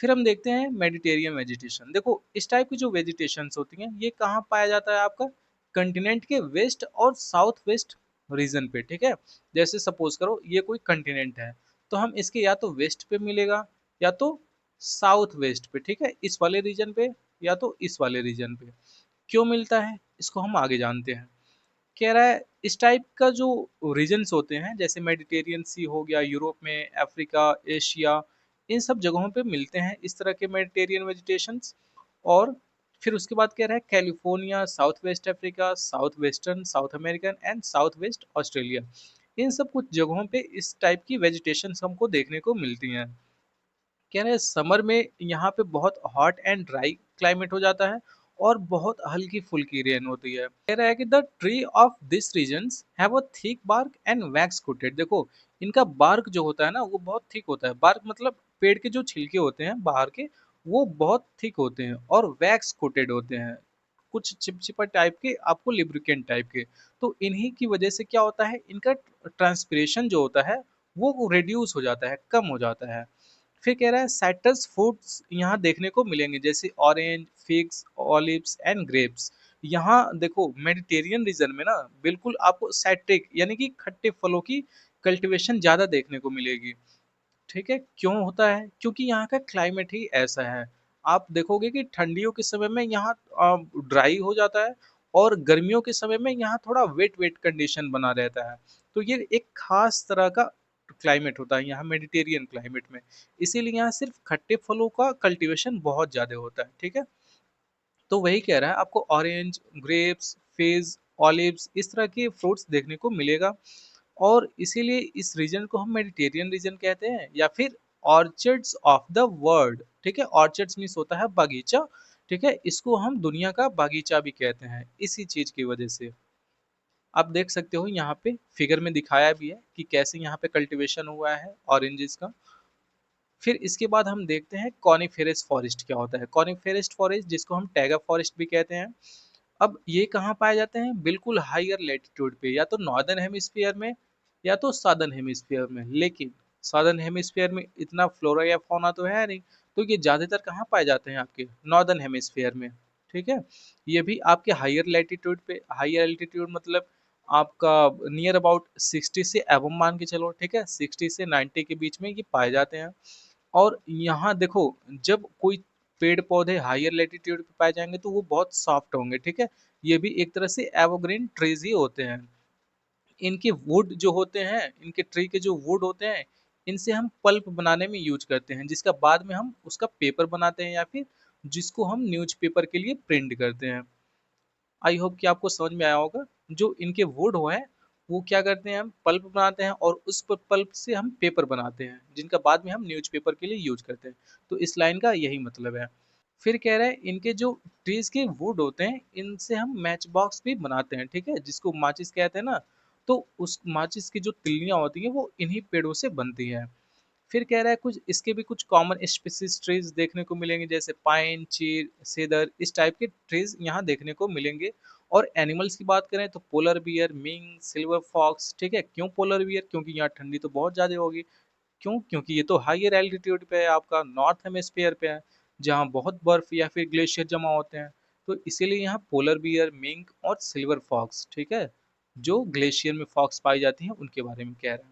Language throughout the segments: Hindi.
फिर हम देखते हैं मेडिटेरियन वेजिटेशन। देखो इस टाइप की जो वेजिटेशंस होती हैं ये कहाँ पाया जाता है आपका, कंटिनेंट के वेस्ट और साउथ वेस्ट रीजन पे, ठीक है। जैसे सपोज करो ये कोई कंटिनेंट है, तो हम इसके या तो वेस्ट पे मिलेगा या तो साउथ वेस्ट पे, ठीक है, इस वाले रीजन पे या तो इस वाले रीजन पे। क्यों मिलता है इसको हम आगे जानते हैं। कह रहा है इस टाइप का जो रीजन्स होते हैं जैसे मेडिटेरियन सी हो गया, यूरोप में, अफ्रीका, एशिया, इन सब जगहों पे मिलते हैं इस तरह के मेडिटेरियन वेजिटेशंस। और फिर उसके बाद कह रहा है California, south west Africa, south western south American and south west Australia, इन सब कुछ जगहों पे इस टाइप की वेजिटेशन हमको देखने को मिलती हैं। कह रहे हैं समर में यहाँ पे बहुत हॉट एंड ड्राई क्लाइमेट हो जाता है और बहुत हल्की फुल्की रेन होती है। कह रहा है कि the tree of this regions have a thick bark and wax coated. देखो इनका बार्क जो होता है ना वो बहुत थिक होता है। बार्क मतलब पेड़ के जो छिलके होते हैं बाहर के, वो बहुत थिक होते हैं और वैक्स कोटेड होते हैं, कुछ चिपचिपा टाइप के, आपको लिब्रिकेंट टाइप के। तो इन्हीं की वजह से क्या होता है, इनका ट्रांसपिरेशन जो होता है वो रिड्यूस हो जाता है, कम हो जाता है। फिर कह रहा है साइट्रस फ्रूट्स यहाँ देखने को मिलेंगे जैसे orange, figs, olives and grapes. यहाँ देखो मेडिटेरियन रीजन में ना बिल्कुल आपको साइट्रिक यानी कि खट्टे फलों की कल्टीवेशन ज्यादा देखने को मिलेगी। ठीक है, क्यों होता है, क्योंकि यहाँ का क्लाइमेट ही ऐसा है। आप देखोगे कि ठंडियों के समय में यहाँ ड्राई हो जाता है और गर्मियों के समय में यहाँ थोड़ा वेट वेट कंडीशन बना रहता है। तो ये एक खास तरह का क्लाइमेट होता है यहाँ मेडिटेरियन क्लाइमेट में। इसीलिए यहाँ सिर्फ खट्टे फलों का कल्टीवेशन बहुत ज्यादा होता है, ठीक है। तो वही कह रहा है आपको ऑरेंज, ग्रेप्स, फिज, ऑलिव्स इस तरह के फ्रूट्स देखने को मिलेगा। और इसीलिए इस रीजन को हम मेडिटेरियन रीजन कहते हैं या फिर ऑर्चर्ड्स ऑफ द वर्ल्ड, ठीक है। ऑर्चर्ड्स मीन्स होता है बागीचा, ठीक है, इसको हम दुनिया का बागीचा भी कहते हैं इसी चीज की वजह से। आप देख सकते हो यहाँ पे फिगर में दिखाया भी है कि कैसे यहाँ पे कल्टीवेशन हुआ है ऑरेंजेस का। फिर इसके बाद हम देखते हैं कॉनिफेरस फॉरेस्ट क्या होता है। कॉनिफेरस फॉरेस्ट जिसको हम टैगा फॉरेस्ट भी कहते हैं। अब ये कहाँ पाए जाते हैं, बिल्कुल हायर लेटीट्यूड पे, या तो नॉर्दर्न हेमिस्फीयर में या तो सादर्न हेमिस्फीयर में। लेकिन सादर्न हेमिस्फीयर में इतना फ्लोरा या फौना तो है नहीं, तो ये ज्यादातर कहाँ पाए जाते हैं, आपके नॉर्दर्न हेमिस्फीयर में, ठीक है। ये भी आपके हायर लेटीट्यूड पे, हायर एल्टीट्यूड मतलब आपका नियर अबाउट 60 से एवं मान के चलो, ठीक है, 60 से 90 के बीच में ये पाए जाते हैं। और यहाँ देखो जब कोई पेड़ पौधे हायर लेटीट्यूड पे पाए जाएंगे तो वो बहुत सॉफ्ट होंगे, ठीक है। ये भी एक तरह से एवरग्रीन ट्रीज ही होते हैं। इनके वुड जो होते हैं, इनके ट्री के जो वुड होते हैं, इनसे हम पल्प बनाने में यूज करते हैं, जिसका बाद में हम उसका पेपर बनाते हैं या फिर जिसको हम न्यूज़पेपर के लिए प्रिंट करते हैं। आई होप कि आपको समझ में आया होगा। जो इनके वुड हो है वो क्या करते हैं, हम पल्प बनाते हैं और उस पल्प से हम पेपर बनाते हैं जिनका बाद में हम न्यूज़पेपर के लिए यूज करते हैं। तो इस लाइन का यही मतलब है। फिर कह रहे हैं इनके जो ट्रीज के वुड होते हैं इनसे हम मैच बॉक्स भी बनाते हैं, ठीक है, जिसको माचिस कहते हैं ना। तो उस माचिस की जो तिल्लियां होती हैं वो इन्हीं पेड़ों से बनती है। फिर कह रहा है कुछ इसके भी कुछ कॉमन स्पीसीज ट्रीज देखने को मिलेंगे जैसे पाइन, चीड़, सेदर, इस टाइप के ट्रीज यहाँ देखने को मिलेंगे। और एनिमल्स की बात करें तो polar bear, mink, silver fox, ठीक है। क्यों पोलर बियर, क्योंकि यहाँ ठंडी तो बहुत ज्यादा होगी। क्यों, क्योंकि ये तो हायर एल्टीट्यूड पे है, आपका नॉर्थ हेमिस्फीयर पे है, जहाँ बहुत बर्फ या फिर ग्लेशियर जमा होते हैं। तो इसीलिए यहाँ पोलर बियर, मिंक और सिल्वर फॉक्स, ठीक है, जो ग्लेशियर में फॉक्स पाई जाती हैं उनके बारे में कह रहे हैं।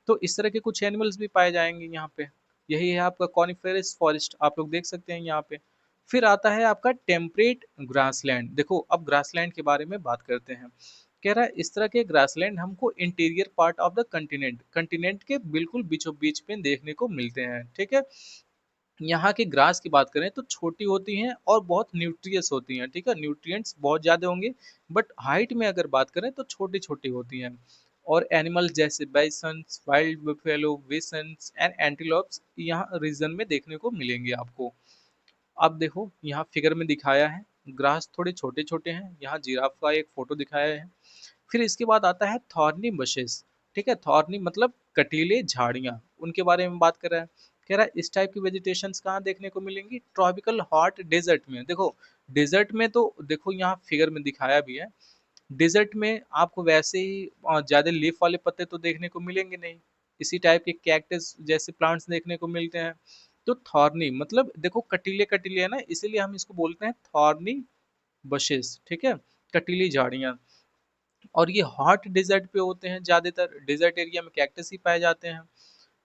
तो इस तरह के कुछ एनिमल्स भी पाए जाएंगे यहाँ पे। यही है आपका कॉनिफेरस फॉरेस्ट, आप लोग देख सकते हैं यहाँ पे। फिर आता है आपका टेम्परेट ग्रासलैंड। देखो अब ग्रासलैंड के बारे में बात करते हैं। कह रहा है इस तरह के ग्रासलैंड हमको interior part of the continent, continent के बिल्कुल बीचों बीच में देखने को मिलते हैं, ठीक है। यहाँ के ग्रास की बात करें तो छोटी होती हैं और बहुत न्यूट्रियस होती हैं, ठीक है, न्यूट्रिएंट्स बहुत ज़्यादा होंगे। बट हाइट में अगर बात करें तो छोटी छोटी होती हैं। और एनिमल्स जैसे bisons, wild buffalo, wisents and antelopes यहाँ रीजन में देखने को मिलेंगे आपको। अब देखो यहाँ फिगर में दिखाया है, ग्रास थोड़े छोटे छोटे हैं, यहाँ जिराफ का एक फोटो दिखाया है। फिर इसके बाद आता है थॉर्नी बशेस, ठीक है, थॉर्नी मतलब कटीले झाड़ियाँ, उनके बारे में बात कर रहा है। कह रहा है इस टाइप की वेजिटेशंस कहाँ देखने को मिलेंगी, ट्रॉपिकल हॉट डेजर्ट में। देखो डेजर्ट में तो देखो यहाँ फिगर में दिखाया भी है, डेजर्ट में आपको वैसे ही ज्यादा लीफ वाले पत्ते तो देखने को मिलेंगे नहीं, इसी टाइप के कैक्टस जैसे प्लांट्स देखने को मिलते हैं। तो थॉर्नी मतलब देखो कटीले कटीले है ना, इसीलिए हम इसको बोलते हैं थॉर्नी बशेस, ठीक है, कटीली झाड़ियाँ। और ये हॉट डेजर्ट पे होते हैं, ज्यादातर डेजर्ट एरिया में कैक्टस ही पाए जाते हैं।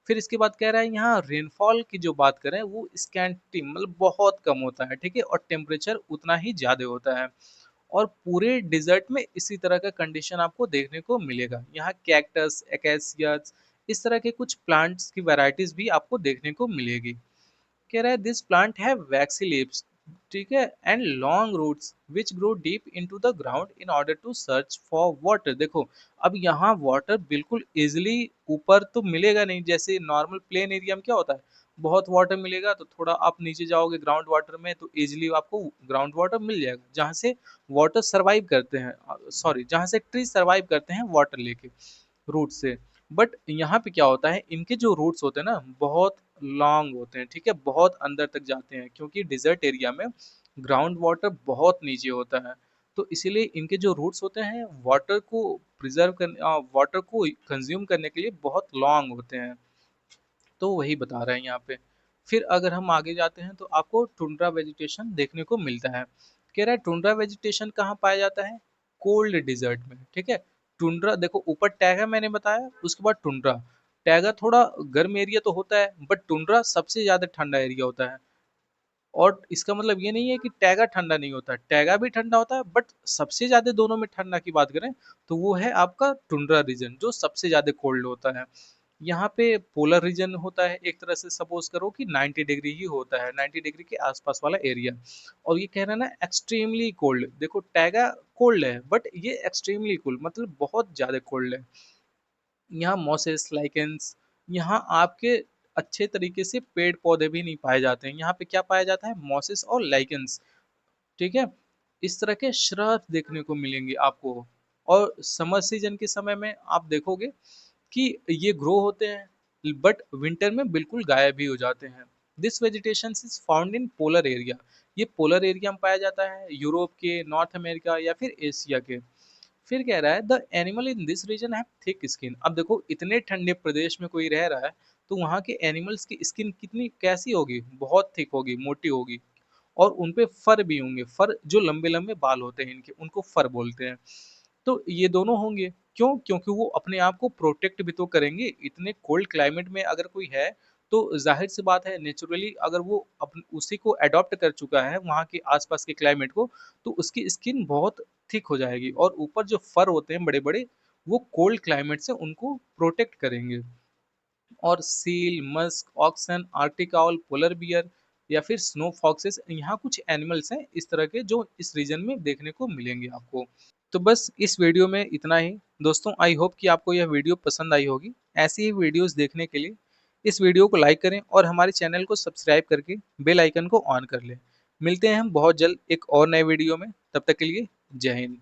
फिर इसके बाद कह रहा है यहाँ रेनफॉल की जो बात करें वो स्कैंटी मतलब बहुत कम होता है, ठीक है, और टेम्परेचर उतना ही ज्यादा होता है। और पूरे डिजर्ट में इसी तरह का कंडीशन आपको देखने को मिलेगा। यहाँ कैक्टस, एकेसियास, इस तरह के कुछ प्लांट्स की वैरायटीज भी आपको देखने को मिलेगी। कह रहा है this plant have waxy leaves, ठीक है, and long roots which grow deep into the ground in order to search for water. देखो अब यहाँ वाटर बिल्कुल इजिली ऊपर तो मिलेगा नहीं, जैसे नॉर्मल प्लेन एरिया में क्या होता है, बहुत वाटर मिलेगा तो थोड़ा आप नीचे जाओगे ग्राउंड वाटर में तो इजिली आपको ग्राउंड वाटर मिल जाएगा, जहाँ से वाटर सरवाइव करते हैं, सॉरी जहाँ से ट्री सरवाइव करते हैं वाटर लेके रूट से। बट यहाँ पे क्या होता है, इनके जो रूट्स होते हैं ना बहुत लॉन्ग होते हैं, ठीक है, बहुत अंदर तक जाते हैं, क्योंकि डिजर्ट एरिया में ग्राउंड वाटर बहुत नीचे होता है। तो इसीलिए इनके जो रूट्स होते हैं वाटर को प्रिजर्व करने, वाटर को कंज्यूम करने के लिए बहुत लॉन्ग होते हैं। तो वही बता रहे हैं यहाँ पे। फिर अगर हम आगे जाते हैं तो आपको टुंड्रा वेजिटेशन देखने को मिलता है। कह रहा है टुंड्रा वेजिटेशन कहाँ पाया जाता है, कोल्ड डिजर्ट में, ठीक है। टुंड्रा देखो ऊपर टैगा मैंने बताया, उसके बाद टुंड्रा। टैगा थोड़ा गर्म एरिया तो होता है, बट टुंड्रा सबसे ज्यादा ठंडा एरिया होता है। और इसका मतलब ये नहीं है कि टैगा ठंडा नहीं होता, टैगा भी ठंडा होता है, बट सबसे ज्यादा दोनों में ठंडा की बात करें तो वो है आपका टुंड्रा रीजन, जो सबसे ज्यादा कोल्ड होता है। यहाँ पे पोलर रीजन होता है, एक तरह से सपोज करो कि 90 डिग्री ही होता है, 90 डिग्री के आसपास वाला एरिया। और ये कह रहा है ना एक्सट्रीमली कोल्ड, देखो टैगा कोल्ड है बट ये एक्सट्रीमली कोल्ड मतलब बहुत ज्यादा कोल्ड है। यहाँ मॉसेस लाइकेंस, यहाँ आपके अच्छे तरीके से पेड़ पौधे भी नहीं पाए जाते हैं, यहाँ पे क्या पाया जाता है, मॉसेस और लाइकेंस, ठीक है। इस तरह के श्रब देखने को मिलेंगे आपको। और समर सीजन के समय में आप देखोगे कि ये ग्रो होते हैं बट विंटर में बिल्कुल गायब भी हो जाते हैं। This vegetation is found in polar area, ये पोलर एरिया में पाया जाता है, यूरोप के, नॉर्थ अमेरिका या फिर एशिया के। फिर कह रहा है the animal in this region have thick skin. अब देखो इतने ठंडे प्रदेश में कोई रह रहा है तो वहाँ के एनिमल्स की स्किन कितनी कैसी होगी, बहुत थिक होगी, मोटी होगी। और उनपे फर भी होंगे, फर जो लंबे लंबे बाल होते हैं इनके, उनको फर बोलते हैं। तो ये दोनों होंगे, क्यों, क्योंकि वो अपने आप को प्रोटेक्ट भी तो करेंगे, इतने कोल्ड क्लाइमेट में अगर कोई है तो जाहिर सी बात है नेचुरली अगर वो उसी को अडॉप्ट कर चुका है वहाँ के आसपास के क्लाइमेट को, तो उसकी स्किन बहुत थिक हो जाएगी और ऊपर जो फर होते हैं बड़े बड़े, वो कोल्ड क्लाइमेट से उनको प्रोटेक्ट करेंगे। और seal, musk, oxen, arctic owl, polar bear या फिर स्नो फॉक्सेस, यहाँ कुछ एनिमल्स हैं इस तरह के जो इस रीजन में देखने को मिलेंगे आपको। तो बस इस वीडियो में इतना ही दोस्तों, आई होप कि आपको यह वीडियो पसंद आई होगी। ऐसी ही वीडियोस देखने के लिए इस वीडियो को लाइक करें और हमारे चैनल को सब्सक्राइब करके बेल आइकन को ऑन कर लें। मिलते हैं हम बहुत जल्द एक और नए वीडियो में, तब तक के लिए जय हिंद।